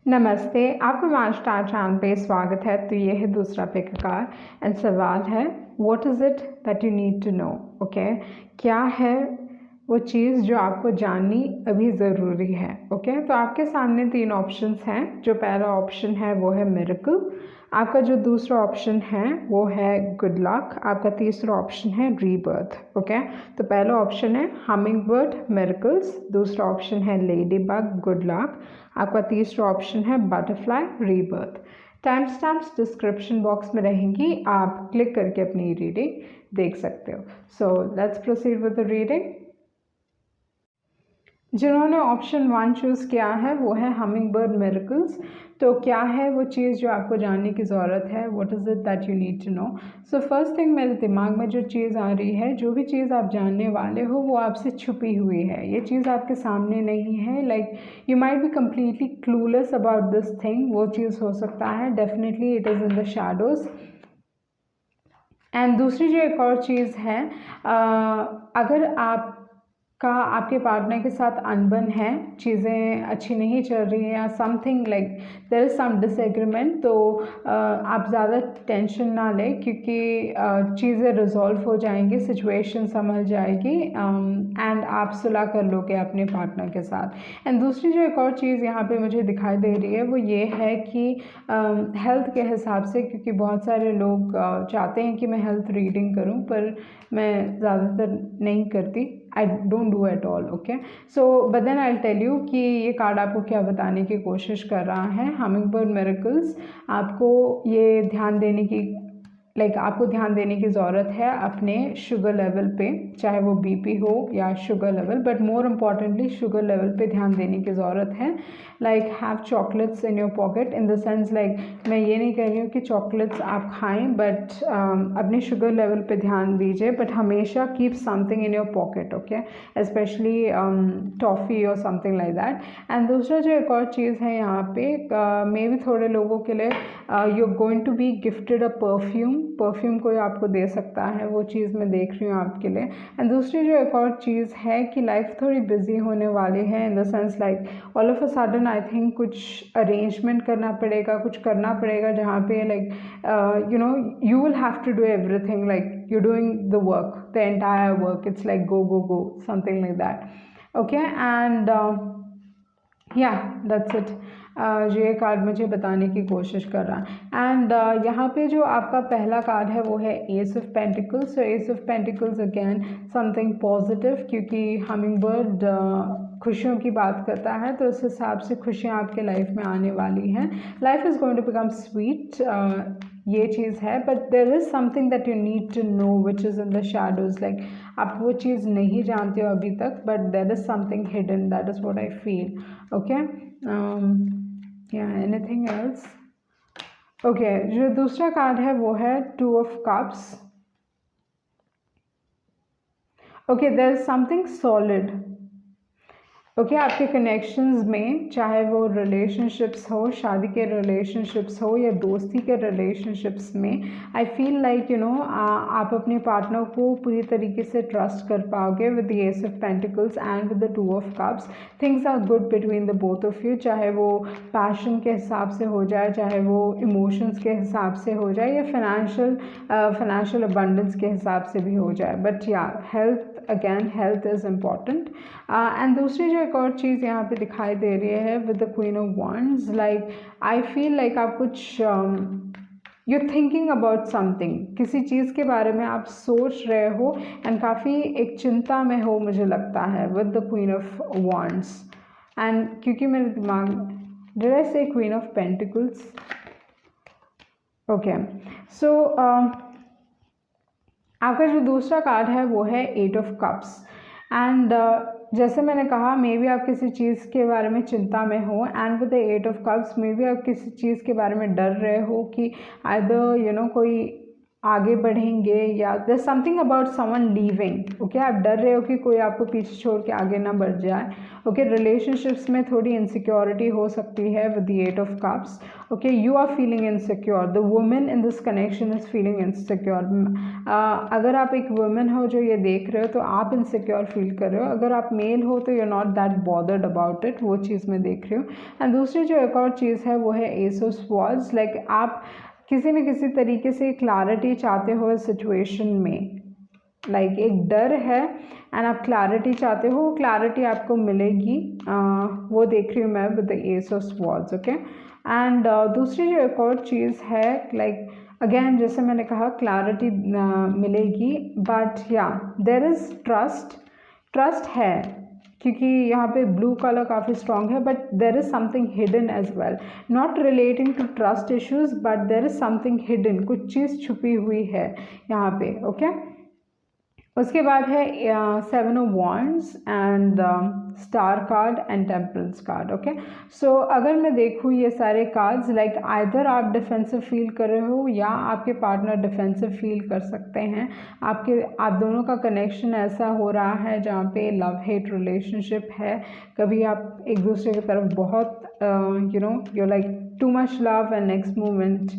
नमस्ते, आपका हमारे स्टार चैनल पे स्वागत है। तो ये है दूसरा पिक कार्ड एंड सवाल है what is it that you need to know. Okay, क्या है वो चीज़ जो आपको जाननी अभी ज़रूरी है। ओके, तो आपके सामने तीन ऑप्शंस हैं। जो पहला ऑप्शन है वो है मिरेकल, आपका जो दूसरा ऑप्शन है वो है गुड लक, आपका तीसरा ऑप्शन है रीबर्थ। ओके, तो पहला ऑप्शन है हमिंग बर्ड मिरेकल्स, दूसरा ऑप्शन है लेडी बग गुड लक, आपका तीसरा ऑप्शन है butterfly rebirth. Time stamps description box में रहेंगी, आप क्लिक करके अपनी रीडिंग देख सकते हो। So let's proceed with the reading. जिन्होंने ऑप्शन 1 चूज़ किया है वो है हमिंग बर्ड मिरेकल्स। तो क्या है वो चीज़ जो आपको जानने की ज़रूरत है, what is it that you need to know. So first thing मेरे दिमाग में जो चीज़ आ रही है, जो भी चीज़ आप जानने वाले हो वो आपसे छुपी हुई है, ये चीज़ आपके सामने नहीं है। Like you might be completely clueless about this thing, वो चीज़ हो सकता है। Definitely it is in the shadows. And दूसरी जो एक और चीज़ है, अगर आपके पार्टनर के साथ अनबन है, चीज़ें अच्छी नहीं चल रही हैं या something like there is some disagreement, तो आप ज़्यादा टेंशन ना लें क्योंकि चीज़ें रिजॉल्व हो जाएंगी, सिचुएशन संभल जाएगी एंड आप सुलह कर लोगे अपने पार्टनर के साथ। एंड दूसरी जो एक और चीज़ यहाँ पे मुझे दिखाई दे रही है वो ये है कि हेल्थ के हिसाब से, क्योंकि बहुत सारे लोग चाहते हैं कि मैं हेल्थ रीडिंग करूं पर मैं ज़्यादातर नहीं करती, I don't do at all. Okay, so but then I tell you कि ये कार्ड आपको क्या बताने की कोशिश कर रहा है। हमिंग बर्ड मिरेकल्स आपको ये ध्यान देने की आपको ध्यान देने की ज़रूरत है अपने शुगर लेवल पे, चाहे वो बीपी हो या sugar level, but more importantly sugar level पे ध्यान देने की ज़रूरत है। Like have chocolates in your pocket, in the sense like मैं ये नहीं कह रही हूँ कि चॉकलेट्स आप खाएं, बट अपने शुगर लेवल पे ध्यान दीजिए, बट हमेशा keep something in your pocket. Okay, specially toffee और समथिंग लाइक दैट। एंड दूसरा जो एक और चीज़ है यहाँ पे, मे भी थोड़े लोगों के लिए you are going to be gifted a perfume कोई आपको दे सकता है, वो चीज़ मैं देख रही हूँ आपके लिए। एंड दूसरी जो एक और चीज़ है कि लाइफ थोड़ी बिजी होने वाली है, in the sense like all of a sudden I think कुछ अरेंजमेंट करना पड़ेगा, कुछ करना पड़ेगा जहाँ पे like you know you will have to do everything, like you doing the work, the entire work, it's like go go go something like that. Okay, and yeah that's it. जो ये card मुझे बताने की कोशिश कर रहा है। And यहाँ पे जो आपका पहला कार्ड है वो है S of pentacles. So S of pentacles again something positive, क्योंकि हमिंग बर्ड खुशियों की बात करता है, तो उस हिसाब से खुशियाँ आपके लाइफ में आने वाली हैं। Life is going to become sweet, ये चीज़ है, but there is something that you need to know which is in the shadows. Like आप वो चीज़ नहीं जानते हो अभी तक, but there is something hidden, that is what I feel. Okay, anything else. Okay, जो दूसरा कार्ड है वो है two of cups. Okay, there is something solid. Okay, आपके कनेक्शंस में, चाहे वो रिलेशनशिप्स हो, शादी के रिलेशनशिप्स हो या दोस्ती के रिलेशनशिप्स में, आई फील लाइक यू नो आप अपने पार्टनर को पूरी तरीके से ट्रस्ट कर पाओगे with the ace of pentacles and with the two of cups. Things are good between the both of you, चाहे वो पैशन के हिसाब से हो जाए, चाहे वो इमोशंस के हिसाब से हो जाए या फाइनेंशियल अबंडेंस के हिसाब से भी हो जाए। बट या health, again health is important. And दूसरी जो एक और चीज़ यहाँ पे दिखाई दे रही है with the queen of wands, like I feel like आप कुछ यू थिंकिंग अबाउट समथिंग, किसी चीज़ के बारे में आप सोच रहे हो एंड काफ़ी एक चिंता में हो, मुझे लगता है with the queen of wands. And क्योंकि मेरे दिमाग, डिड आई से क्वीन ऑफ पेंटिकल्स? ओके, सो आपका जो दूसरा कार्ड है वो है एट ऑफ कप्स। एंड जैसे मैंने कहा, मे बी आप किसी चीज़ के बारे में चिंता में हो, and with the eight of cups maybe आप किसी चीज़ के बारे में डर रहे हो कि आइदर यू नो कोई आगे बढ़ेंगे या there something about someone leaving. Okay, आप डर रहे हो कि कोई आपको पीछे छोड़ के आगे ना बढ़ जाए। ओके, रिलेशनशिप्स में थोड़ी इनसिक्योरिटी हो सकती है with the 8 of cups. Okay, you are feeling insecure, the women in this connection is feeling insecure. अगर आप एक वुमेन हो जो ये देख रहे हो तो आप इनसिक्योर फील कर रहे हो। अगर आप मेल हो तो you are not that bothered about it, वो चीज़ मैं देख रही हूँ। एंड दूसरी जो एक और चीज़ है वो है एस ऑफ स्वॉर्ड्स। लाइक आप किसी न किसी तरीके से क्लैरिटी चाहते हो इस सिचुएशन में। लाइक एक डर है एंड आप क्लैरिटी चाहते हो, क्लैरिटी आपको मिलेगी, वो देख रही हूँ मैं with the ace of swords. Okay, and दूसरी जो एक और चीज़ है, लाइक अगेन जैसे मैंने कहा क्लैरिटी मिलेगी, बट या देयर इज़ ट्रस्ट है, क्योंकि यहाँ पे ब्लू कलर काफ़ी स्ट्रॉन्ग है, but there is something hidden as well, not relating to trust issues, but there is something hidden, कुछ चीज़ छुपी हुई है यहाँ पे। ओके, उसके बाद है 7 of wands and star card and temperance card. Okay, so अगर मैं देखूँ ये सारे कार्ड्स, लाइक आइदर आप डिफेंसिव फील कर रहे हो या आपके पार्टनर डिफेंसिव फील कर सकते हैं। आप दोनों का कनेक्शन ऐसा हो रहा है जहाँ पे लव हेट रिलेशनशिप है। कभी आप एक दूसरे की तरफ बहुत you like too much love and next moment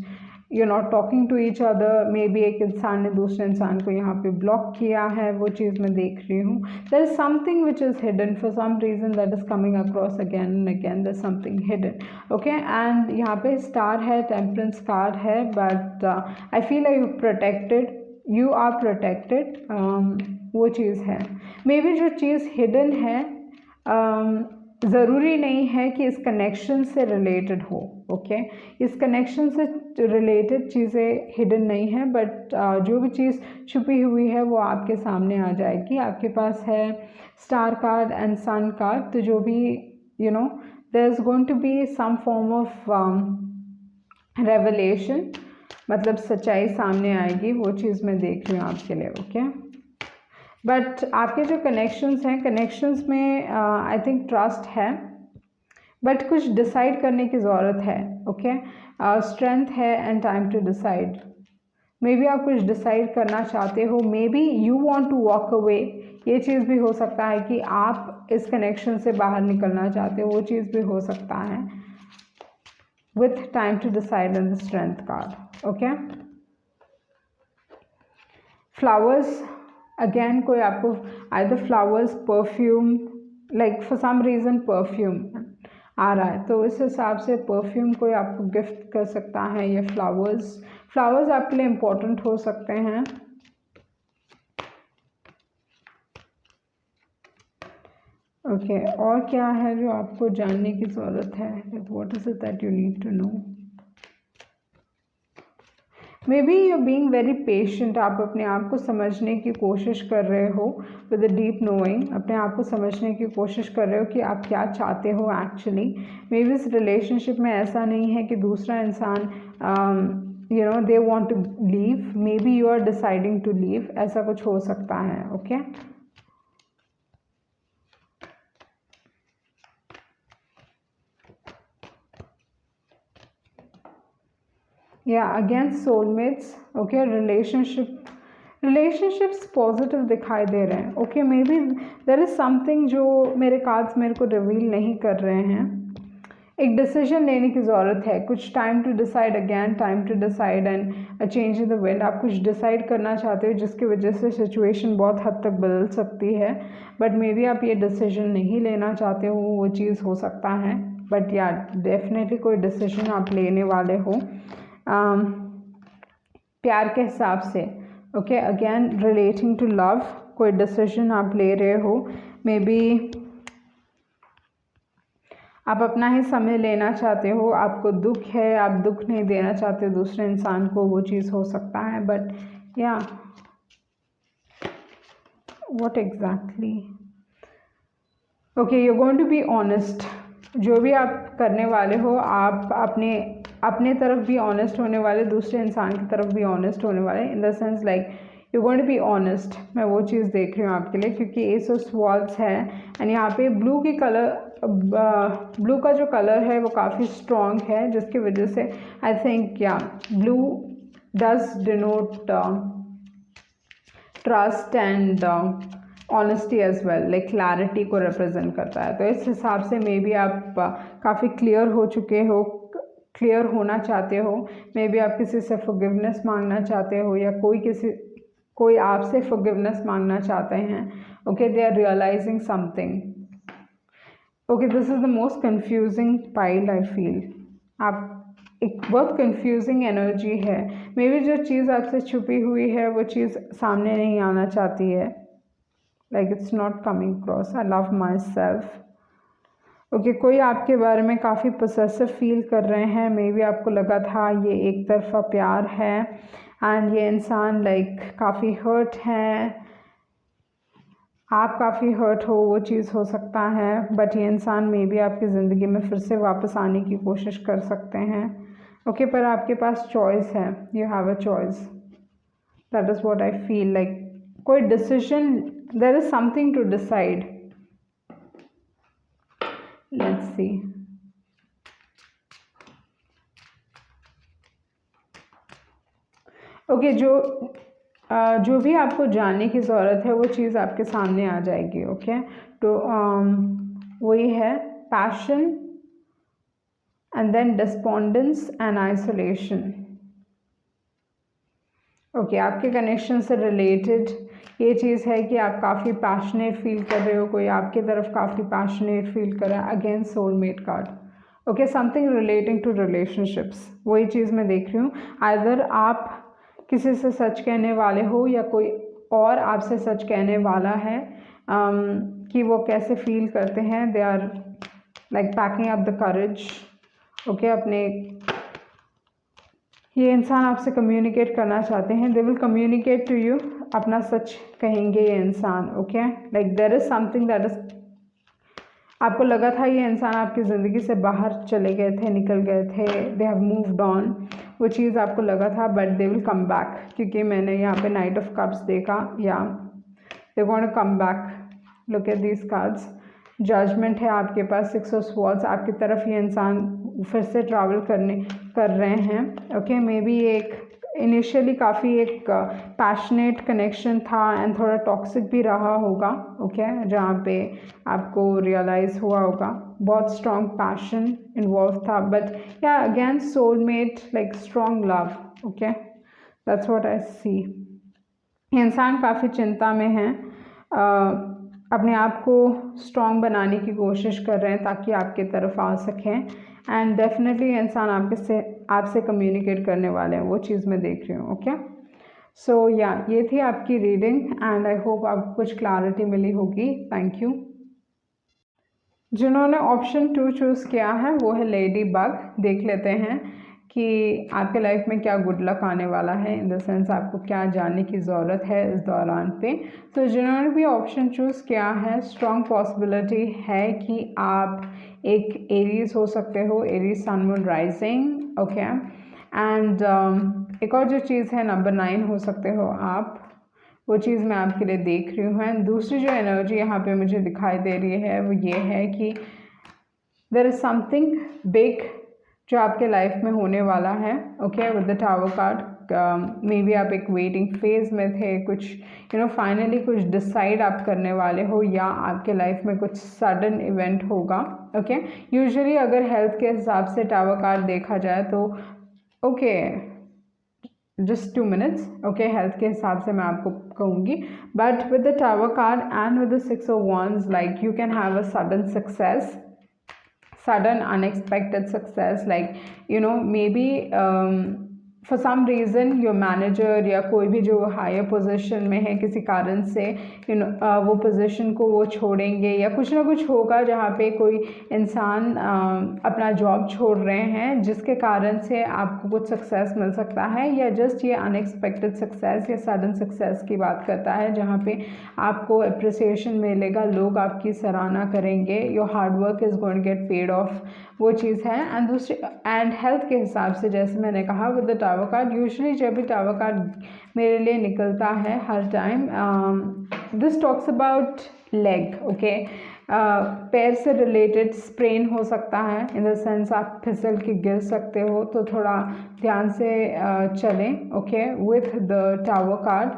you not talking to each other. Maybe एक इंसान ने दूसरे इंसान को यहाँ पे ब्लॉक किया है, वो चीज़ मैं देख रही हूँ। There is something which is hidden for some reason that is coming across again and again, there is something hidden. Okay, and यहाँ पे स्टार है, टेम्परेंस कार्ड है, but I feel like you are protected, वो चीज़ है। May be जो चीज़ hidden है ज़रूरी नहीं है कि इस कनेक्शन से रिलेटेड हो। ओके, इस कनेक्शन से रिलेटेड चीज़ें हिडन नहीं है, बट जो भी चीज़ छुपी हुई है वो आपके सामने आ जाएगी। आपके पास है star card and sun card, तो जो भी there is going to be some form of revelation, मतलब सच्चाई सामने आएगी, वो चीज़ मैं देख रही हूँ आपके लिए। ओके, बट आपके जो कनेक्शंस हैं, कनेक्शंस में आई थिंक ट्रस्ट है, बट कुछ डिसाइड करने की ज़रूरत है। ओके, स्ट्रेंथ है and time to decide. Maybe आप कुछ डिसाइड करना चाहते हो, maybe you want to walk away, ये चीज़ भी हो सकता है कि आप इस कनेक्शन से बाहर निकलना चाहते हो, वो चीज़ भी हो सकता है with time to decide and the strength card. Okay, flowers, again कोई आपको either flowers, perfume, like for some reason perfume आ रहा है, तो इस हिसाब से परफ्यूम कोई आपको गिफ्ट कर सकता है, या फ्लावर्स आपके लिए इम्पोर्टेंट हो सकते हैं। ओके, और क्या है जो आपको जानने की ज़रूरत है? What is it that you need to know? Maybe you being very patient, आप अपने आप को समझने की कोशिश कर रहे हो विद अ डीप नोइंग, अपने आप को समझने की कोशिश कर रहे हो कि आप क्या चाहते हो एक्चुअली। मे बी इस रिलेशनशिप में ऐसा नहीं है कि दूसरा इंसान they want to leave, maybe you are deciding to leave, ऐसा कुछ हो सकता है। Okay, yeah again soulmates. Okay, relationships positive दिखाई दे रहे हैं। Okay, maybe there is something जो मेरे कार्ड्स मेरे को रिवील नहीं कर रहे हैं। एक डिसीजन लेने की ज़रूरत है, कुछ time to decide, again time to decide and a change in the wind. आप कुछ डिसाइड करना चाहते हो जिसकी वजह से सिचुएशन बहुत हद तक बदल सकती है, बट मे बी आप ये डिसीजन नहीं लेना चाहते हो, वो चीज़ हो सकता है। बट या डेफिनेटली कोई डिसीजन आप लेने वाले हो प्यार के हिसाब से। Okay, again relating to love, कोई डिसीजन आप ले रहे हो, मे बी आप अपना ही समय लेना चाहते हो, आपको दुख है, आप दुख नहीं देना चाहते दूसरे इंसान को, वो चीज़ हो सकता है। But yeah what exactly? Okay, you are going to be honest. जो भी आप करने वाले हो, आप अपने तरफ भी ऑनेस्ट होने वाले, दूसरे इंसान की तरफ भी ऑनेस्ट होने वाले, in the sense like you going to be honest. मैं वो चीज़ देख रही हूँ आपके लिए, क्योंकि एस ऑफ स्वॉर्ड्स है एंड यहाँ पे ब्लू का जो कलर है वो काफ़ी स्ट्रॉन्ग है, जिसकी वजह से I think yeah blue does denote trust and honesty as well, like clarity को रिप्रेजेंट करता है। तो इस हिसाब से मे बी आप काफ़ी क्लियर हो चुके हो, क्लियर होना चाहते हो, मे बी आप किसी से फॉरगिवनेस मांगना चाहते हो या कोई आपसे फॉरगिवनेस मांगना चाहते हैं। Okay, they are realising something. Okay, this is the most confusing pile I feel. आप एक बहुत कंफ्यूजिंग एनर्जी है, मे बी जो चीज़ आपसे छुपी हुई है वो चीज़ सामने नहीं आना चाहती है, like it's not coming cross. I love my self. Okay, कोई आपके बारे में काफ़ी पोसेसिव फील कर रहे हैं, मे बी आपको लगा था ये एक तरफा प्यार है एंड ये इंसान लाइक काफ़ी हर्ट है, आप काफ़ी हर्ट हो, वो चीज़ हो सकता है, बट ये इंसान मे बी आपकी ज़िंदगी में फिर से वापस आने की कोशिश कर सकते हैं। ओके, पर आपके पास चॉइस है, you have a choice, that is what I feel. Like कोई decision, there is something to decide, let's see. Okay, जो भी आपको जानने की ज़रूरत है वो चीज़ आपके सामने आ जाएगी। ओके, तो वही है passion and then despondence and isolation. Okay, आपके कनेक्शन से रिलेटेड ये चीज़ है कि आप काफ़ी पैशनेट फील कर रहे हो, कोई आपकी तरफ काफ़ी पैशनेट फील कर रहा है। Again soulmate card. Okay, something relating to relationships, वही चीज़ मैं देख रही हूँ। आइदर आप किसी से सच कहने वाले हो या कोई और आपसे सच कहने वाला है कि वो कैसे फील करते हैं। They are like packing up the courage. Okay, अपने ये इंसान आपसे कम्युनिकेट करना चाहते हैं, they will communicate to you, अपना सच कहेंगे ये इंसान। Okay, like there is something that is, आपको लगा था ये इंसान आपकी ज़िंदगी से बाहर चले गए थे, निकल गए थे, दे हैव मूव्ड ऑन, वो चीज़ आपको लगा था, but they will come back, क्योंकि मैंने यहाँ पे नाइट ऑफ कप्स देखा, yeah they want to come back. Look at these cards, judgement है आपके पास, 6 ऑफ स्वॉर्ड्स, आपकी तरफ ये इंसान फिर से ट्रैवल कर रहे हैं। ओके, मे बी एक इनिशियली काफ़ी एक पैशनेट कनेक्शन था एंड थोड़ा टॉक्सिक भी रहा होगा। ओके, जहाँ पे आपको रियलाइज़ हुआ होगा बहुत स्ट्रॉन्ग पैशन इन्वॉल्व था, बट या again soulmate, like strong love. Okay, that's what I see. इंसान काफ़ी चिंता में है, अपने आप को स्ट्रॉन्ग बनाने की कोशिश कर रहे हैं ताकि आपके तरफ आ सकें, एंड डेफिनेटली इंसान आपसे कम्युनिकेट करने वाले हैं, वो चीज़ मैं देख रही हूँ। ओके, सो या ये थी आपकी रीडिंग एंड आई होप आपको कुछ क्लैरिटी मिली होगी। Thank you. जिन्होंने ऑप्शन 2 चूज़ किया है वो है लेडी बग। देख लेते हैं कि आपके लाइफ में क्या गुड लक आने वाला है, इन द सेंस आपको क्या जानने की ज़रूरत है इस दौरान पे। तो जिन्होंने भी ऑप्शन चूज़ किया है, स्ट्रॉन्ग पॉसिबिलिटी है कि आप एक एरीज हो सकते हो, Aries sun moon rising. Okay, and एक और जो चीज़ है नंबर 9 हो सकते हो आप, वो चीज़ मैं आपके लिए देख रही हूँ। एंड दूसरी जो एनर्जी यहाँ पे मुझे दिखाई दे रही है वो ये है कि देयर इज़ समथिंग बिग जो आपके लाइफ में होने वाला है। Okay, with the tower card, may be आप एक वेटिंग फेज में थे, कुछ फाइनली कुछ डिसाइड आप करने वाले हो, या आपके लाइफ में कुछ सडन इवेंट होगा। ओके, यूजुअली अगर हेल्थ के हिसाब से टावर कार्ड देखा जाए तो okay, just 2 minutes. Okay, health के हिसाब से मैं आपको कहूँगी, but with the tower card and with the 6 of wands, like you can have a sudden success, sudden unexpected success, like maybe for some reason your manager या कोई भी जो हायर पोजीशन में है किसी कारण से वो पोजीशन को वो छोड़ेंगे, या कुछ ना कुछ होगा जहाँ पे कोई इंसान अपना जॉब छोड़ रहे हैं जिसके कारण से आपको कुछ सक्सेस मिल सकता है, या जस्ट ये अनएक्सपेक्टेड सक्सेस या सडन सक्सेस की बात करता है जहाँ पे आपको अप्रिसिएशन मिलेगा, लोग आपकी सराहना करेंगे, your hard work is going to get paid off, वो चीज़ है। एंड दूसरी एंड हेल्थ के हिसाब से जैसे मैंने कहा with the tower card, usually जब भी टावर कार्ड मेरे लिए निकलता है हर time, this talks about leg. Okay, पैर से रिलेटेड स्प्रेन हो सकता है, इन द सेंस आप फिसल के गिर सकते हो, तो थोड़ा ध्यान से चलें, okay, with the tower card,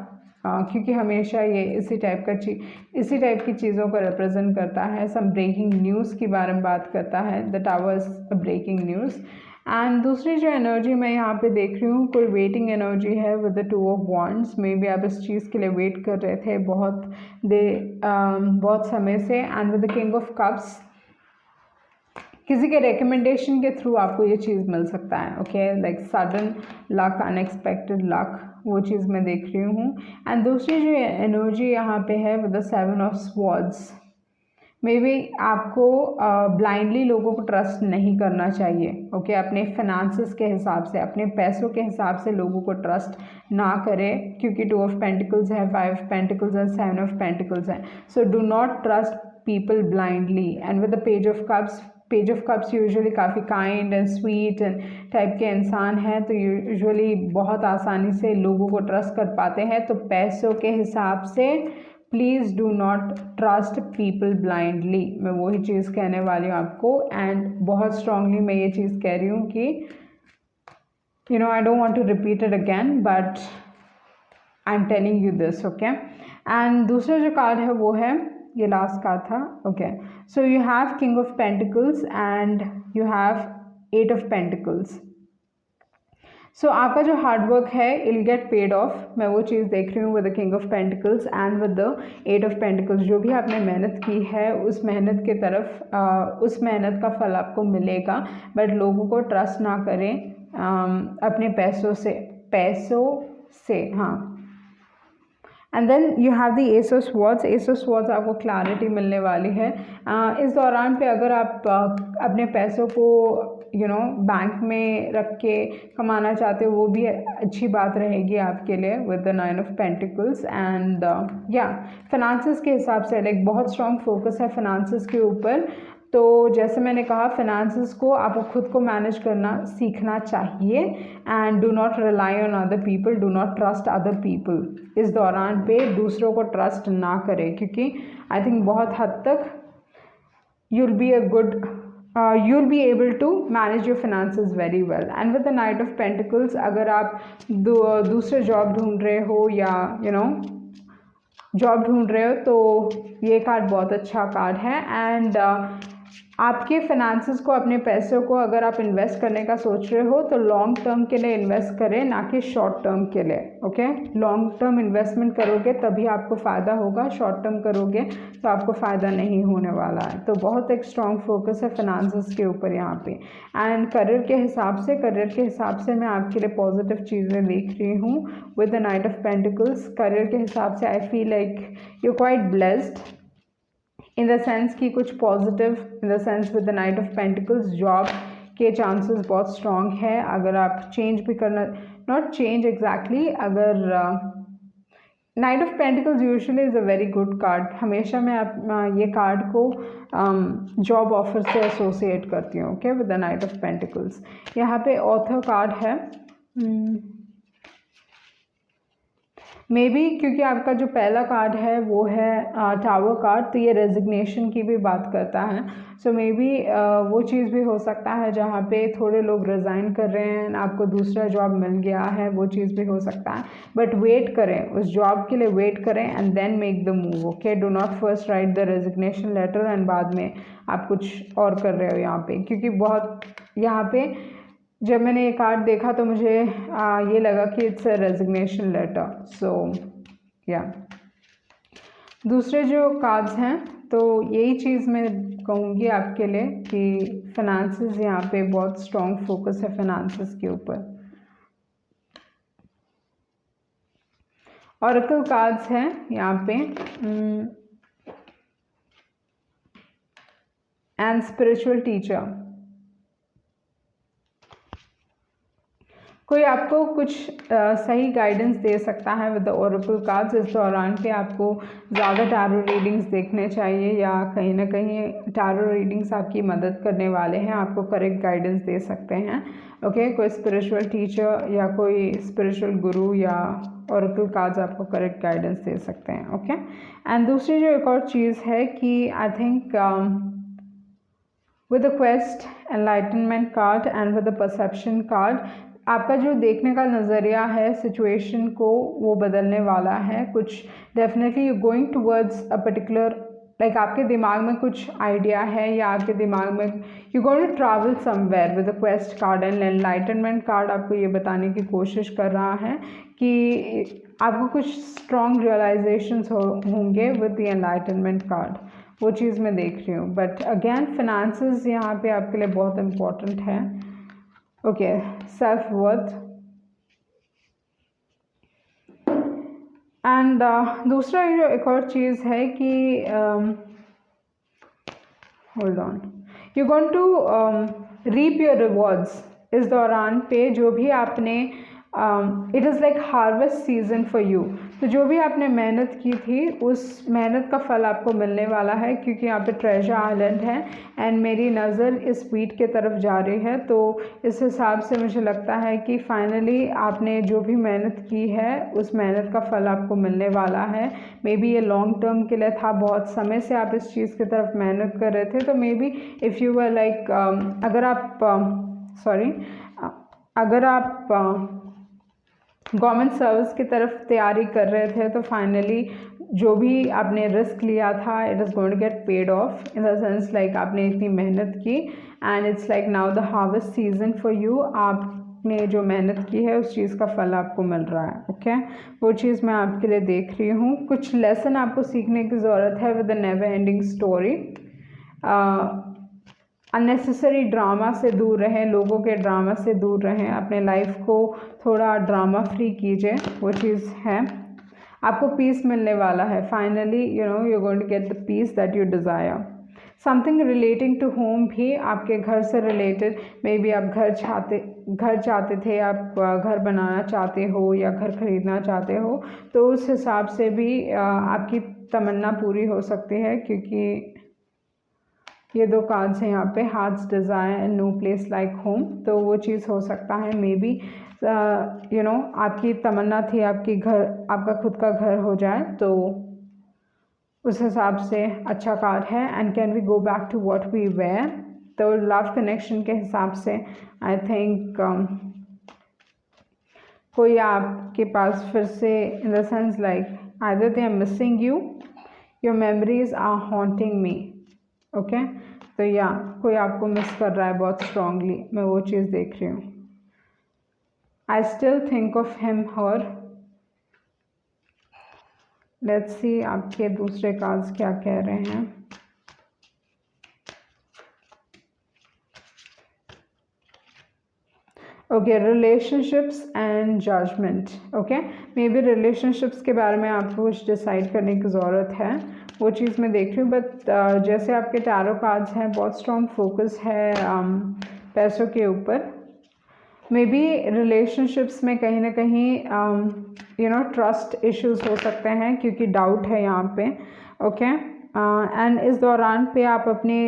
क्योंकि हमेशा ये इसी टाइप की चीज़ों को रिप्रेजेंट करता है। सम ब्रेकिंग न्यूज़ के बारे में बात करता है, the tower is a breaking news. And दूसरी जो एनर्जी मैं यहाँ पे देख रही हूँ, कोई वेटिंग एनर्जी है with the 2 of wands. May be आप इस चीज़ के लिए वेट कर रहे थे बहुत समय से। And with the king of cups, किसी के रिकमेंडेशन के थ्रू आपको ये चीज़ मिल सकता है, okay, like sudden luck, unexpected luck, वो चीज़ मैं देख रही हूँ। एंड दूसरी जो एनर्जी यहाँ पे है with the 7 of swords, may be आपको ब्लाइंडली लोगों को ट्रस्ट नहीं करना चाहिए, ओके, अपने फिनांसेस के हिसाब से, अपने पैसों के हिसाब से लोगों को ट्रस्ट ना करें, क्योंकि 2 ऑफ पेंटिकल्स है, 5 ऑफ पेंटिकल्स है, 7 ऑफ पेंटिकल्स है। So do not trust people blindly. And with the page of cups usually काफ़ी kind and sweet and type के इंसान हैं, तो यूजुअली बहुत आसानी से लोगों को ट्रस्ट कर पाते हैं। तो पैसों के हिसाब से please do not trust people blindly, मैं वही चीज़ कहने वाली हूँ आपको। एंड बहुत स्ट्रांगली मैं ये चीज़ कह रही हूँ कि I don't want to repeat it again, but I am telling you this, okay. And दूसरा जो कार्ड है वो है, ये लास्ट कार्ड था, okay. So you have king of pentacles and you have 8 of pentacles. So आपका जो hard work है इल गेट पेड ऑफ, मैं वो चीज़ देख रही हूँ with the king of pentacles and with the 8 of pentacles. जो भी आपने मेहनत की है उस मेहनत के तरफ उस मेहनत का फल आपको मिलेगा, बट लोगों को ट्रस्ट ना करें अपने पैसों से, हाँ। And then you have the ace of swords. Ace of swords आपको क्लैरिटी मिलने वाली है इस दौरान पे। अगर आप अपने पैसों को बैंक में रख के कमाना चाहते हो, वो भी अच्छी बात रहेगी आपके लिए with the 9 of pentacles. And finances के हिसाब से लाइक बहुत स्ट्रॉन्ग फोकस है फिनांसेस के ऊपर। तो जैसे मैंने कहा, फिनांसेस को आपको खुद को मैनेज करना सीखना चाहिए। And do not rely on other people, do not trust other people. इस दौरान पे दूसरों को ट्रस्ट ना करें, क्योंकि आई थिंक बहुत हद तक you'll be able to manage your finances very well. And with the Knight of Pentacles, अगर आप दूसरे जॉब ढूंढ रहे हो या जॉब ढूंढ रहे हो, तो ये कार्ड बहुत अच्छा कार्ड है। एंड आपके फिनांसेस को, अपने पैसों को अगर आप इन्वेस्ट करने का सोच रहे हो तो लॉन्ग टर्म के लिए इन्वेस्ट करें, ना कि शॉर्ट टर्म के लिए, ओके। लॉन्ग टर्म इन्वेस्टमेंट करोगे तभी आपको फ़ायदा होगा, शॉर्ट टर्म करोगे तो आपको फ़ायदा नहीं होने वाला है। तो बहुत एक स्ट्रॉन्ग फोकस है फिनांसेस के ऊपर यहाँ पे। एंड करियर के हिसाब से मैं आपके लिए पॉजिटिव चीज़ें देख रही हूँ with the night of pentacles. Career के हिसाब से आई feel like you quite blessed in the sense कि कुछ positive, in the sense with the night of pentacles job के चांसेस बहुत स्ट्रॉन्ग है। अगर आप चेंज भी करना, नॉट चेंज एग्जैक्टली, अगर night of pentacles usually is a very good card. हमेशा मैं ये कार्ड को जॉब ऑफर से एसोसिएट करती हूँ, okay, with the night of pentacles. यहाँ पे ऑथर कार्ड है, मे बी क्योंकि आपका जो पहला कार्ड है वो है टावर कार्ड, तो ये रेजिग्नेशन की भी बात करता है। सो मे बी वो चीज़ भी हो सकता है जहाँ पे थोड़े लोग रिज़ाइन कर रहे हैं, आपको दूसरा जॉब मिल गया है, वो चीज़ भी हो सकता है। बट वेट करें, उस जॉब के लिए वेट करें and then make the move, okay. Do not first write the resignation letter and बाद में आप कुछ और कर रहे हो यहाँ पे, क्योंकि बहुत यहाँ पे जब मैंने ये कार्ड देखा तो मुझे ये लगा कि इट्स अ रेजिग्नेशन लेटर। सो या दूसरे जो कार्ड्स हैं, तो यही चीज़ मैं कहूँगी आपके लिए कि फिनांसेस यहाँ पे बहुत स्ट्रॉन्ग फोकस है फिनांसेस के ऊपर। ऑरेकल कार्ड्स हैं यहाँ पे एंड स्पिरिचुअल टीचर। कोई आपको कुछ सही गाइडेंस दे सकता है विद द ओरेकल कार्ड्स। इस दौरान पे आपको ज़्यादा टैरो रीडिंग्स देखने चाहिए या कहीं ना कहीं टैरो रीडिंग्स आपकी मदद करने वाले हैं, आपको करेक्ट गाइडेंस दे सकते हैं। ओके, कोई स्पिरिचुअल टीचर या कोई स्पिरिचुअल गुरु या ओरेकल कार्ड्स आपको करेक्ट गाइडेंस दे सकते हैं। ओके, एंड दूसरी जो एक और चीज़ है कि I think with the quest, enlightenment card and with the perception card, आपका जो देखने का नज़रिया है सिचुएशन को वो बदलने वाला है। कुछ definitely you going towards a particular, like आपके दिमाग में कुछ आइडिया है या आपके दिमाग में you going to travel somewhere with the quest card and enlightenment card आपको ये बताने की कोशिश कर रहा है कि आपको कुछ स्ट्रॉन्ग रियलाइजेशंस होंगे विद द एनलाइटनमेंट कार्ड, वो चीज़ मैं देख रही हूँ। बट अगेन फिनेंसेस यहाँ पे आपके लिए बहुत इम्पोर्टेंट है। ओके, सेल्फ वर्थ एंड दूसरा जो एक और चीज़ है कि hold on, you going to reap your rewards. इस दौरान पे जो भी आपने it is like harvest season for you, तो जो भी आपने मेहनत की थी उस मेहनत का फल आपको मिलने वाला है, क्योंकि यहाँ पे ट्रेजर आइलैंड है एंड मेरी नज़र इस बीट के तरफ जा रही है। तो इस हिसाब से मुझे लगता है कि फाइनली आपने जो भी मेहनत की है उस मेहनत का फल आपको मिलने वाला है। मे बी ये लॉन्ग टर्म के लिए था, बहुत समय से आप इस चीज़ की तरफ मेहनत कर रहे थे। तो may be if you were like अगर आप गवर्नमेंट सर्विस की तरफ तैयारी कर रहे थे तो फाइनली जो भी आपने रिस्क लिया था it is going to get paid off in the sense like आपने इतनी मेहनत की and it's like now the harvest season for you. आपने जो मेहनत की है उस चीज़ का फल आपको मिल रहा है। ओके, वो चीज़ मैं आपके लिए देख रही हूँ। कुछ लेसन आपको सीखने की ज़रूरत है with the never ending story. Unnecessary drama से दूर रहें, लोगों के ड्रामा से दूर रहें, अपने लाइफ को थोड़ा ड्रामा फ्री कीजिए, वो चीज़ है। आपको पीस मिलने वाला है finally, you know you going to get the peace that you desire. Something relating to home भी आपके घर से रिलेटेड, मे बी आप घर चाहते थे, आप घर बनाना चाहते हो या घर खरीदना चाहते हो, तो उस हिसाब से भी आपकी तमन्ना पूरी हो सकती है, क्योंकि ये दो कार्ड्स हैं यहाँ पे, heart's desire and no place like home. तो वो चीज़ हो सकता है मे बी यू नो आपकी तमन्ना थी आपका खुद का घर हो जाए, तो उस हिसाब से अच्छा कार्ड है। And can we go back to what we were, तो लव कनेक्शन के हिसाब से आई थिंक कोई आपके पास फिर से in the sense like either they are missing you, your memories are haunting me. Okay, तो या कोई आपको मिस कर रहा है बहुत स्ट्रांगली, मैं वो चीज़ देख रही हूँ। I still think of him her. Let's see आपके दूसरे कार्ड्स क्या कह रहे हैं। Okay, relationships and judgement. Okay, maybe relationships के बारे में आपको कुछ डिसाइड करने की ज़रूरत है, वो चीज़ मैं देख रही हूँ। बट जैसे आपके टैरो कार्ड्स हैं, बहुत स्ट्रॉन्ग फोकस है पैसों के ऊपर। मे बी रिलेशनशिप्स में कहीं ना कहीं यू नो ट्रस्ट इश्यूज हो सकते हैं, क्योंकि डाउट है यहाँ पे। ओके, एंड इस दौरान पे आप अपने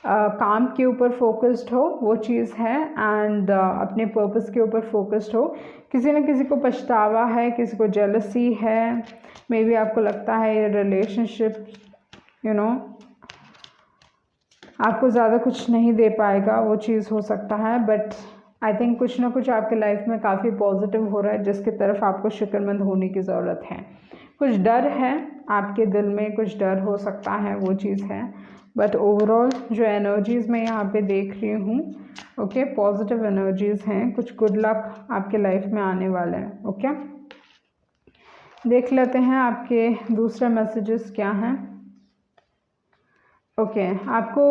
काम के ऊपर फोकस्ड हो, वो चीज़ है, एंड अपने पर्पस के ऊपर फोकस्ड हो। किसी न किसी को पछतावा है, किसी को जेलसी है, मे बी आपको लगता है ये रिलेशनशिप यू नो आपको ज़्यादा कुछ नहीं दे पाएगा, वो चीज़ हो सकता है। बट आई थिंक कुछ ना कुछ आपके लाइफ में काफ़ी पॉजिटिव हो रहा है, जिसकी तरफ आपको शुक्रमंद होने की ज़रूरत है। कुछ डर है आपके दिल में, कुछ डर हो सकता है, वो चीज़ है। बट ओवरऑल जो एनर्जीज़ मैं यहाँ पे देख रही हूँ, ओके, पॉजिटिव एनर्जीज़ हैं, कुछ गुड लक आपके लाइफ में आने वाले हैं। ओके, देख लेते हैं आपके दूसरे मैसेजेस क्या हैं। ओके, आपको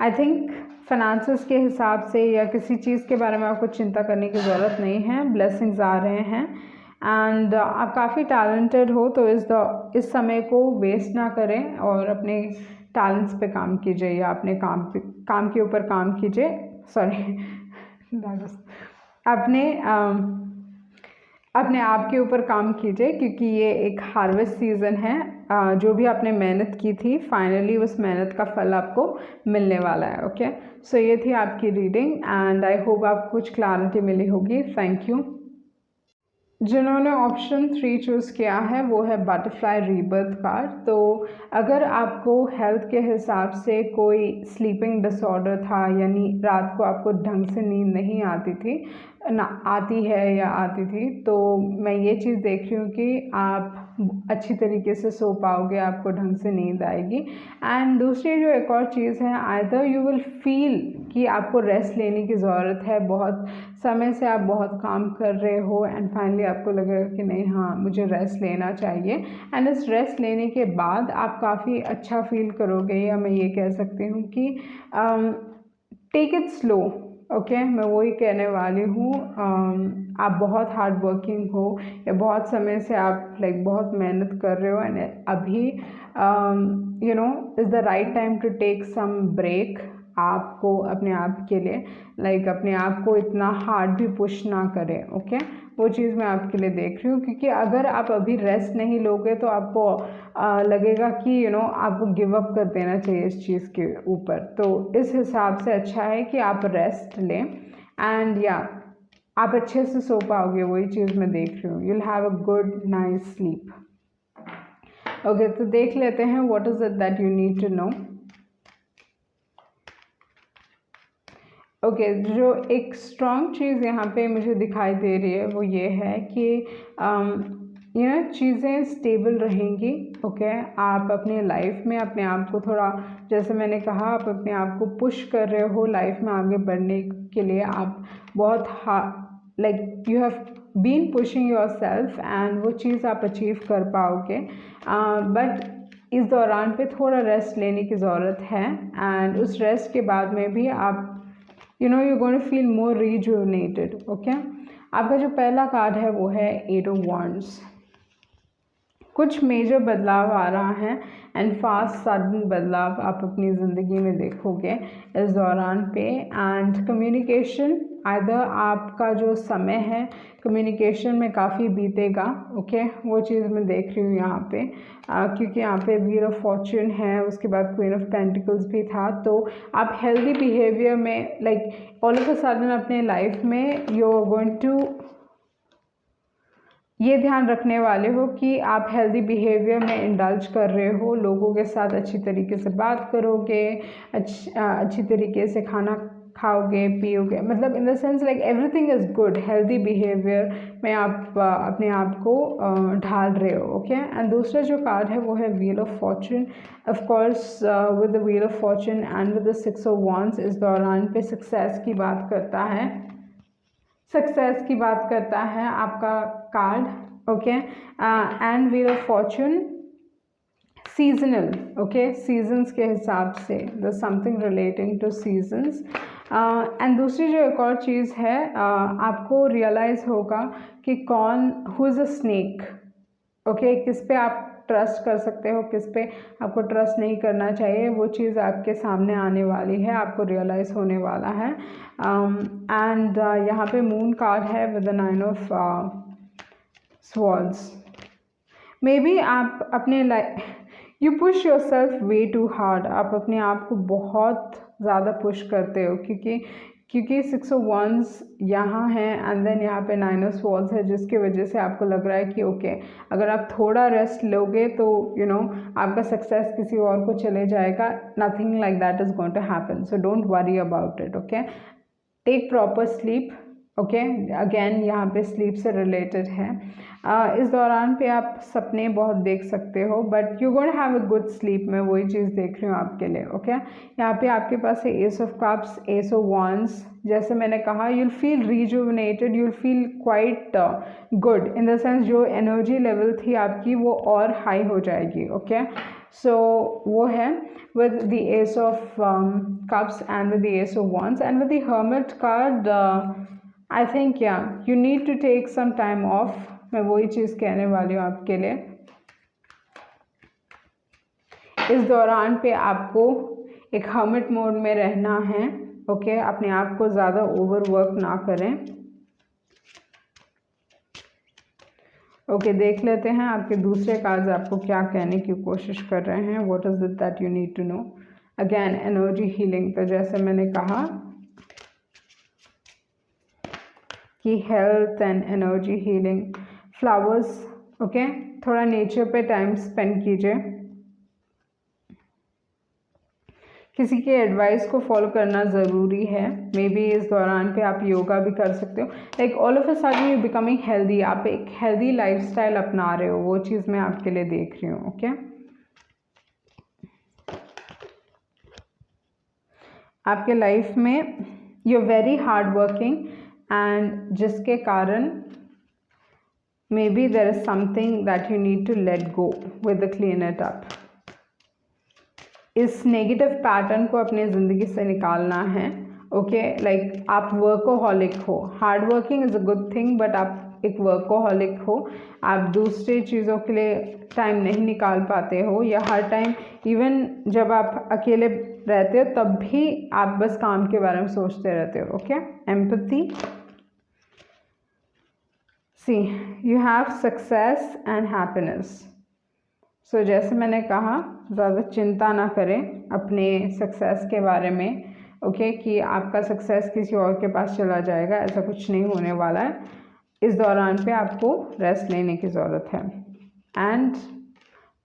आई थिंक फाइनेंसेस के हिसाब से या किसी चीज़ के बारे में आपको चिंता करने की ज़रूरत नहीं है, ब्लेसिंग्स आ रहे हैं एंड आप काफ़ी टैलेंटेड हो, तो इस समय को वेस्ट ना करें और अपने टैलेंट्स पे काम कीजिए या अपने काम के ऊपर काम कीजिए। सॉरी अपने आप के ऊपर काम कीजिए, क्योंकि ये एक हार्वेस्ट सीज़न है। जो भी आपने मेहनत की थी, फाइनली उस मेहनत का फल आपको मिलने वाला है। ओके, सो ये थी आपकी रीडिंग एंड आई होप आपको कुछ क्लैरिटी मिली होगी। Thank you. जिन्होंने ऑप्शन 3 चूज़ किया है वो है बटरफ्लाई रीबर्थ कार्ड। तो अगर आपको हेल्थ के हिसाब से कोई स्लीपिंग डिसऑर्डर था, यानी रात को आपको ढंग से नींद नहीं आती थी ना, आती है या आती थी, तो मैं ये चीज़ देख रही हूँ कि आप अच्छी तरीके से सो पाओगे, आपको ढंग से नींद आएगी। एंड दूसरी जो एक और चीज़ है, आइदर यू विल फील कि आपको रेस्ट लेने की ज़रूरत है, बहुत समय से आप बहुत काम कर रहे हो एंड फाइनली आपको लगेगा कि नहीं, हाँ मुझे रेस्ट लेना चाहिए। एंड इस रेस्ट लेने के बाद आप काफ़ी अच्छा फील करोगे, या मैं ये कह सकती हूँ कि टेक इट स्लो। ओके, मैं वही कहने वाली हूँ। आप बहुत हार्ड वर्किंग हो या बहुत समय से आप बहुत मेहनत कर रहे हो, एंड अभी you know is the right time to take some break. आपको अपने आप के लिए अपने आप को इतना हार्ड भी पुश ना करें। ओके, वो चीज़ मैं आपके लिए देख रही हूँ, क्योंकि अगर आप अभी रेस्ट नहीं लोगे तो आपको लगेगा कि आपको गिव अप कर देना चाहिए इस चीज़ के ऊपर। तो इस हिसाब से अच्छा है कि आप रेस्ट लें एंड आप अच्छे से सो पाओगे, वही चीज़ मैं देख रही हूँ। You will have a good nice sleep. Okay, तो देख लेते हैं what is it that you need to know. Okay, जो एक स्ट्रॉन्ग चीज़ यहाँ पे मुझे दिखाई दे रही है वो ये है कि चीज़ें स्टेबल रहेंगी। ओके, आप अपने लाइफ में अपने आप को थोड़ा, जैसे मैंने कहा, आप अपने आप को पुश कर रहे हो लाइफ में आगे बढ़ने के लिए। आप बहुत you have been pushing yourself and वो चीज़ आप अचीव कर पाओगे। बट इस दौरान पे थोड़ा रेस्ट लेने की ज़रूरत है, एंड उस रेस्ट के बाद में भी आप you're going to feel more rejuvenated. Okay, आपका जो पहला कार्ड है वो है 8 of Wands। कुछ मेजर बदलाव आ रहा है एंड फास्ट सडन बदलाव आप अपनी ज़िंदगी में देखोगे इस दौरान पे। एंड कम्युनिकेशन, आइदर आपका जो समय है कम्युनिकेशन में काफ़ी बीतेगा। ओके, वो चीज़ मैं देख रही हूँ यहाँ पे, क्योंकि यहाँ पे व्हील ऑफ फॉर्च्यून है, उसके बाद क्वीन ऑफ पेंटिकल्स भी था। तो आप हेल्दी बिहेवियर में ऑल ऑफ अ सडन अपने लाइफ में यू आर गोइंग टू ये ध्यान रखने वाले हो कि आप हेल्दी बिहेवियर में इंडल्ज कर रहे हो, लोगों के साथ अच्छी तरीके से बात करोगे, अच्छी तरीके से खाना खाओगे पियोगे, मतलब इन the sense everything is good. Healthy behaviour में आप अपने आप को ढाल रहे हो। ओके, एंड दूसरा जो कार्ड है वो है wheel of Fortune. Of course with the wheel of Fortune and with the 6 of wands इस दौरान पे सक्सेस की बात करता है, सक्सेस की बात करता है आपका card. Okay, and wheel of Fortune seasonal. Okay, seasons के हिसाब से the something relating two seasons. And दूसरी जो एक और चीज़ है, आपको रियलाइज़ होगा कि who is a snake. Okay, किस पे आप ट्रस्ट कर सकते हो, किस पे आपको ट्रस्ट नहीं करना चाहिए, वो चीज़ आपके सामने आने वाली है, आपको रियलाइज़ होने वाला है। एंड यहाँ पे मून कार्ड है with the 9 of swords. Maybe आप अपने you push yourself way too hard, आप अपने आप को बहुत ज़्यादा पुश करते हो, क्योंकि 6 ऑफ वांड्स यहाँ है एंड देन यहाँ पे 9 ऑफ स्वॉर्ड्स है, जिसकी वजह से आपको लग रहा है कि ओके, अगर आप थोड़ा रेस्ट लोगे तो आपका सक्सेस किसी और को चले जाएगा। Nothing like that is going to happen, so don't worry about it. Okay, take proper sleep. Okay, again यहाँ पे स्लीप से रिलेटेड है। इस दौरान पे आप सपने बहुत देख सकते हो, but you going to have a good sleep. मैं वही चीज़ देख रही हूँ आपके लिए। ओके, यहाँ पे आपके पास है S of cups, S of wands. जैसे मैंने कहा, you'll feel rejuvenated, you'll feel quite good in the sense जो एनर्जी लेवल थी आपकी वो और हाई हो जाएगी। ओके, सो वो है with the ace of cups and with the ace of wands and with the hermit card. I think you need to take some time off. मैं वही चीज़ कहने वाली हूँ आपके लिए। इस दौरान पे आपको एक hermit मोड में रहना है। ओके, अपने आप को ज़्यादा ओवर वर्क ना करें। ओके, देख लेते हैं आपके दूसरे कार्ड्स आपको क्या कहने की कोशिश कर रहे हैं। What is it that you need to know. Again energy healing, तो जैसे मैंने कहा कि health and energy healing, flowers. Okay, थोड़ा नेचर पे टाइम स्पेंड कीजिए, किसी के एडवाइस को फॉलो करना ज़रूरी है। मे बी इस दौरान पे आप योगा भी कर सकते हो। Like all of a sudden you becoming healthy, आप एक हेल्दी लाइफस्टाइल अपना रहे हो, वो चीज़ मैं आपके लिए देख रही हूँ। ओके, आपके लाइफ में you very hard working and जिसके कारण maybe there is something that you need to let go with clean it up. इस नेगेटिव पैटर्न को अपनी ज़िंदगी से निकालना है। ओके, लाइक आप वर्कोहॉलिक हो, hard working is a good thing, but आप एक वर्कोहॉलिक हो, आप दूसरे चीज़ों के लिए टाइम नहीं निकाल पाते हो, या हर टाइम इवन जब आप अकेले रहते हो तब भी आप बस काम के बारे में सोचते रहते हो। Okay, empathy, see you have success and happiness. So जैसे मैंने कहा, ज़्यादा चिंता ना करें अपने सक्सेस के बारे में। ओके, कि आपका सक्सेस किसी और के पास चला जाएगा, ऐसा कुछ नहीं होने वाला है। इस दौरान पे आपको रेस्ट लेने की ज़रूरत है एंड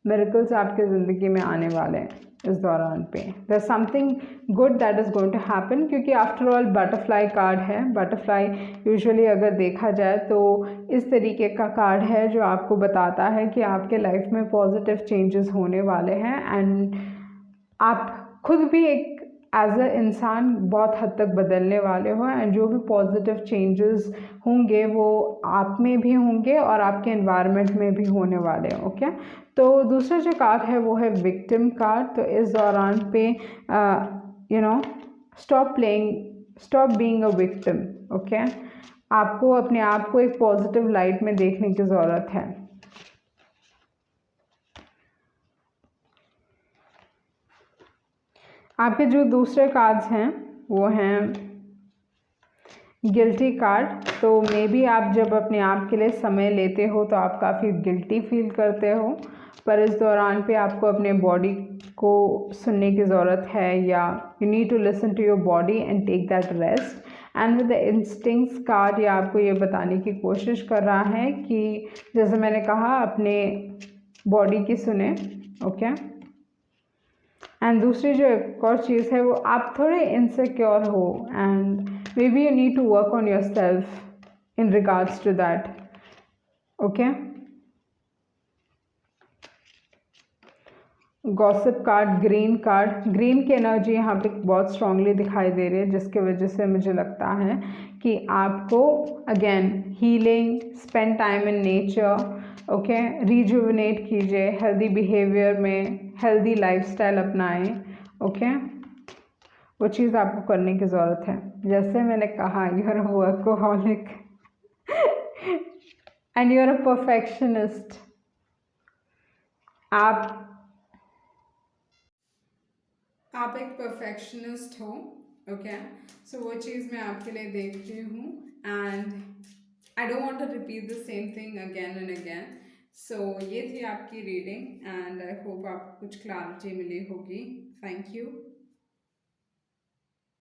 मिरेकल्स आपके ज़िंदगी में आने वाले हैं इस दौरान पे। There something good that is going to happen, क्योंकि आफ्टर ऑल बटरफ्लाई कार्ड है। बटरफ्लाई यूजुअली अगर देखा जाए तो इस तरीके का कार्ड है जो आपको बताता है कि आपके लाइफ में पॉजिटिव चेंजेस होने वाले हैं एंड आप खुद भी एक एज अ इंसान बहुत हद तक बदलने वाले हो एंड जो भी पॉजिटिव चेंजेस होंगे वो आप में भी होंगे और आपके एनवायरनमेंट में भी होने वाले हैं। ओके, तो दूसरा जो कार्ड है वो है विक्टिम कार्ड। तो इस दौरान पे you know stop being a victim. Okay, आपको अपने आप को एक पॉजिटिव लाइट में देखने की ज़रूरत है। आपके जो दूसरे कार्ड्स हैं वो हैं गिल्टी कार्ड। तो मे बी आप जब अपने आप के लिए समय लेते हो तो आप काफ़ी गिल्टी फील करते हो, पर इस दौरान पे आपको अपने बॉडी को सुनने की ज़रूरत है, या you need to listen to your body and take that rest. And with the instincts card ये आपको ये बताने की कोशिश कर रहा है कि जैसे मैंने कहा अपने बॉडी की सुने। ओके, एंड दूसरी जो एक और चीज़ है वो आप थोड़े इनसिक्योर हो and maybe you need to work on yourself in regards to that. Okay, gossip card, green card, green की एनर्जी यहाँ पे बहुत स्ट्रांगली दिखाई दे रही है, जिसके वजह से मुझे लगता है कि आपको again healing, spend time in nature. Okay, rejuvenate कीजिए, हेल्दी बिहेवियर में हेल्दी लाइफस्टाइल अपनाएं। ओके, वो चीज़ आपको करने की ज़रूरत है। जैसे मैंने कहा, you are a workaholic and you are a perfectionist. आप एक परफेक्शनिस्ट हो। ओके, सो वो चीज़ मैं आपके लिए देख रही हूँ and I don't want to repeat the same thing again and again. So ये थी आपकी रीडिंग एंड आई होप आपको कुछ क्लैरिटी मिली होगी। Thank you.